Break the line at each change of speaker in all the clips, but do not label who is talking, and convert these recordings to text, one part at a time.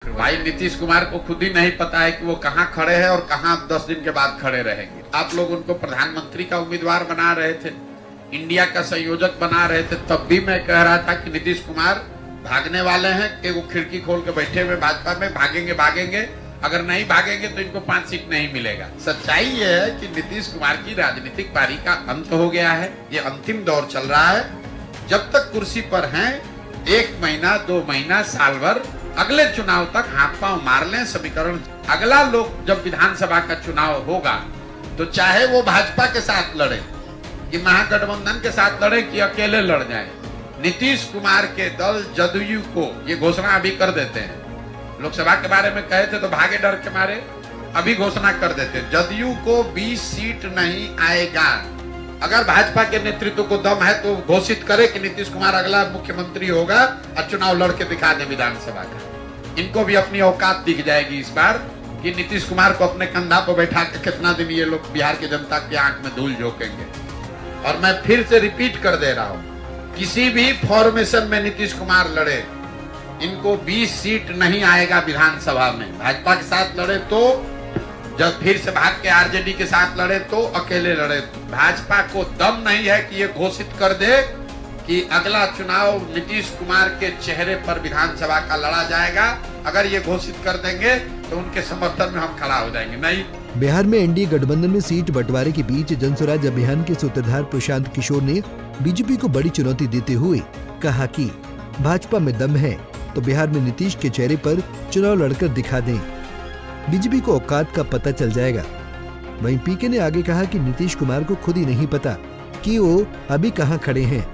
भाई नीतीश कुमार को खुद ही नहीं पता है कि वो कहाँ खड़े हैं और कहाँ 10 दिन के बाद खड़े रहेंगे। आप लोग उनको प्रधानमंत्री का उम्मीदवार बना रहे थे, इंडिया का संयोजक बना रहे थे, तब भी मैं कह रहा था कि नीतीश कुमार भागने वाले हैं कि वो खिड़की खोल के बैठे हुए भाजपा में भागेंगे, अगर नहीं भागेंगे तो इनको 5 सीट नहीं मिलेगा। सच्चाई ये है कि नीतीश कुमार की राजनीतिक पारी का अंत हो गया है, ये अंतिम दौर चल रहा है। जब तक कुर्सी पर हैं 1 महीना 2 महीना साल भर, अगले चुनाव तक हाथ पांव मार लें समीकरण। अगला लोग जब विधानसभा का चुनाव होगा तो चाहे वो भाजपा के साथ लड़े कि महागठबंधन के साथ लड़े कि अकेले लड़ जाए, नीतीश कुमार के दल जदयू को ये घोषणा अभी कर देते हैं। लोकसभा के बारे में कहे थे तो भागे डर के मारे, अभी घोषणा कर देते हैं जदयू को 20 सीट नहीं आएगा। अगर भाजपा के नेतृत्व को दम है तो घोषित करे कि नीतीश कुमार अगला मुख्यमंत्री होगा और चुनाव लड़के दिखा दे विधानसभा का। इनको भी अपनी औकात दिख जाएगी इस बार कि नीतीश कुमार को अपने कंधा पर बैठा के कितना दिन ये लोग बिहार की जनता की आंख में धूल झोंकेंगे। और मैं फिर से रिपीट कर दे रहा हूँ, किसी भी फॉर्मेशन में नीतीश कुमार लड़े, इनको 20 सीट नहीं आएगा विधानसभा में। भाजपा के साथ लड़े तो, जब फिर से भाग के आरजेडी के साथ लड़े तो, अकेले लड़े तो। भाजपा को दम नहीं है कि ये घोषित कर दे कि अगला चुनाव नीतीश कुमार के चेहरे पर विधानसभा का लड़ा जाएगा। अगर ये घोषित कर देंगे तो उनके समर्थन में हम खड़ा हो जाएंगे। नहीं,
बिहार में एनडीए गठबंधन में सीट बंटवारे के बीच जनस्वराज अभियान के सूत्रधार प्रशांत किशोर ने बीजेपी को बड़ी चुनौती देते हुए कहा कि भाजपा में दम है तो बिहार में नीतीश के चेहरे पर चुनाव लड़कर दिखा दें, बीजेपी को औकात का पता चल जाएगा। वहीं पीके ने आगे कहा कि नीतीश कुमार को खुद ही नहीं पता कि वो अभी कहां खड़े हैं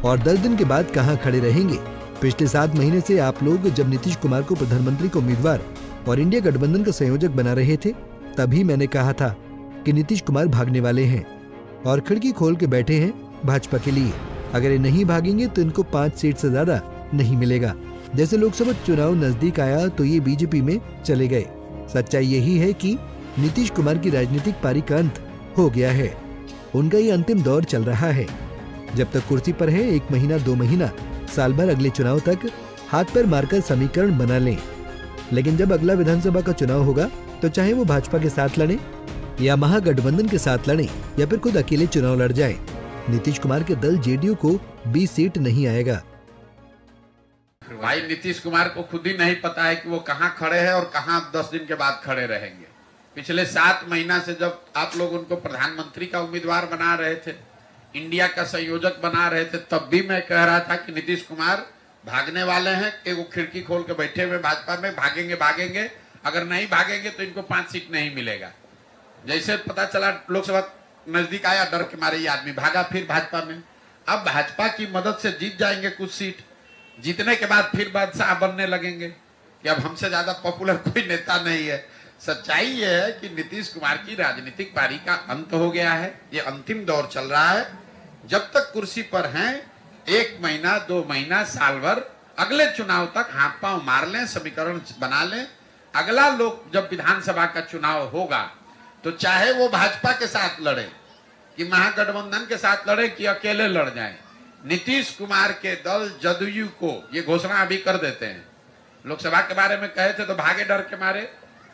और 10 दिन के बाद कहां खड़े रहेंगे। पिछले 7 महीने से आप लोग जब नीतीश कुमार को प्रधानमंत्री का उम्मीदवार और इंडिया गठबंधन का संयोजक बना रहे थे, तभी मैंने कहा था कि नीतीश कुमार भागने वाले हैं और खिड़की खोल के बैठे हैं भाजपा के लिए। अगर ये नहीं भागेंगे तो इनको 5 सीट से ज्यादा नहीं मिलेगा। जैसे लोकसभा चुनाव नजदीक आया तो ये बीजेपी में चले गए। सच्चाई यही है कि नीतीश कुमार की राजनीतिक पारी का अंत हो गया है, उनका ये अंतिम दौर चल रहा है। जब तक कुर्सी पर है 1 महीना 2 महीना साल भर, अगले चुनाव तक हाथ पर मारकर समीकरण बना लें। लेकिन जब अगला विधानसभा का चुनाव होगा तो चाहे वो भाजपा के साथ लड़े या महागठबंधन के साथ लड़े या फिर खुद अकेले चुनाव लड़ जाए, नीतीश कुमार के दल जेडीयू को 20 सीट नहीं आएगा।
भाई नीतीश कुमार को खुद ही नहीं पता है कि वो कहाँ खड़े हैं और कहाँ 10 दिन के बाद खड़े रहेंगे। पिछले 7 महीना से जब आप लोग उनको प्रधानमंत्री का उम्मीदवार बना रहे थे, इंडिया का संयोजक बना रहे थे, तब भी मैं कह रहा था कि नीतीश कुमार भागने वाले हैं कि वो खिड़की खोल के बैठे हुए भाजपा में भागेंगे, अगर नहीं भागेंगे तो इनको 5 सीट नहीं मिलेगा। जैसे पता चला लोकसभा नजदीक आया, डर के मारे ये आदमी भागा फिर भाजपा में। अब भाजपा की मदद से जीत जाएंगे कुछ सीट, जीतने के बाद फिर बादशाह बनने लगेंगे कि अब हमसे ज्यादा पॉपुलर कोई नेता नहीं है। सच्चाई ये है कि नीतीश कुमार की राजनीतिक पारी का अंत हो गया है, ये अंतिम दौर चल रहा है। जब तक कुर्सी पर हैं 1 महीना 2 महीना साल भर, अगले चुनाव तक हाथ पांव मार लें समीकरण बना लें। अगला लोग जब विधानसभा का चुनाव होगा तो चाहे वो भाजपा के साथ लड़े कि महागठबंधन के साथ लड़े कि अकेले लड़ जाए, नीतीश कुमार के दल जदयू को ये घोषणा अभी कर देते हैं। लोकसभा के बारे में कहे थे तो भागे डर के मारे,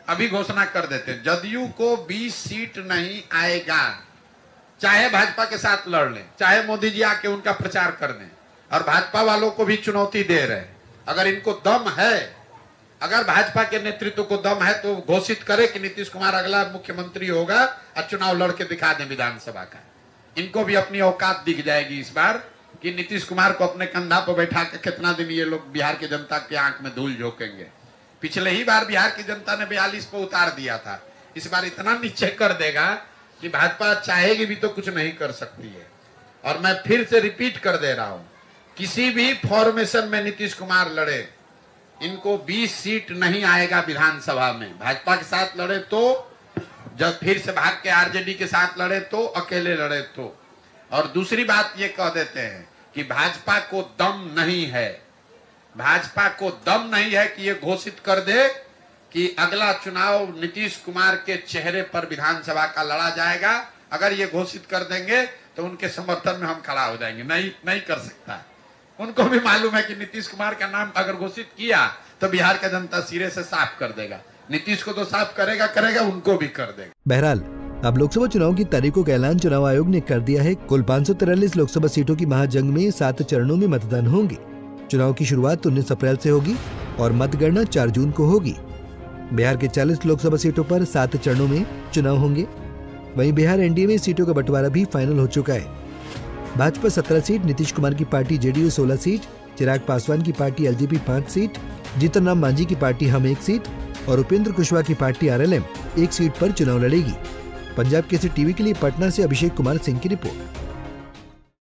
अभी घोषणा कर देते हैं जदयू को 20 सीट नहीं आएगा। चाहे भाजपा के साथ लड़ लें, चाहे मोदी जी आके उनका प्रचार कर दें, और भाजपा वालों को भी चुनौती दे रहे हैं, अगर इनको दम है, अगर भाजपा के नेतृत्व को दम है तो घोषित करे कि नीतीश कुमार अगला मुख्यमंत्री होगा और चुनाव लड़के दिखा दें विधानसभा का। इनको भी अपनी औकात दिख जाएगी इस बार कि नीतीश कुमार को अपने कंधा पर बैठा के कितना दिन ये लोग बिहार की जनता की आंख में धूल झोंकेंगे। पिछले ही बार बिहार की जनता ने 42 पे उतार दिया था, इस बार इतना नीचे कर देगा कि भाजपा चाहेगी भी तो कुछ नहीं कर सकती है। और मैं फिर से रिपीट कर दे रहा हूं, किसी भी फॉर्मेशन में नीतीश कुमार लड़े, इनको 20 सीट नहीं आएगा विधानसभा में। भाजपा के साथ लड़े तो, जब फिर से भाग के आरजेडी के साथ लड़े तो, अकेले लड़े तो। और दूसरी बात ये कह देते हैं कि भाजपा को दम नहीं है, भाजपा को दम नहीं है कि ये घोषित कर दे कि अगला चुनाव नीतीश कुमार के चेहरे पर विधानसभा का लड़ा जाएगा। अगर ये घोषित कर देंगे तो उनके समर्थन में हम खड़ा हो जाएंगे। नहीं कर सकता। उनको भी मालूम है कि नीतीश कुमार का नाम अगर घोषित किया तो बिहार का जनता सिरे से साफ कर देगा। नीतीश को तो साफ करेगा, उनको भी कर देगा।
बहरहाल अब लोकसभा चुनाव की तारीखों का ऐलान चुनाव आयोग ने कर दिया है। कुल 543 लोकसभा सीटों की महाजंग में 7 चरणों में मतदान होंगे। चुनाव की शुरुआत 19 अप्रैल से होगी और मतगणना 4 जून को होगी। बिहार के 40 लोकसभा सीटों पर 7 चरणों में चुनाव होंगे। वहीं बिहार एनडीए में सीटों का बंटवारा भी फाइनल हो चुका है। भाजपा 17 सीट, नीतीश कुमार की party JDU 16 seat, Chirag Paswan की party LJP 5 seat, Jitan Ram Manjhi की पार्टी हम 1 सीट और उपेंद्र कुशवाहा की पार्टी आरएलएम 1 सीट पर चुनाव लड़ेगी। पंजाब केसरी टीवी के लिए पटना से अभिषेक कुमार सिंह की रिपोर्ट।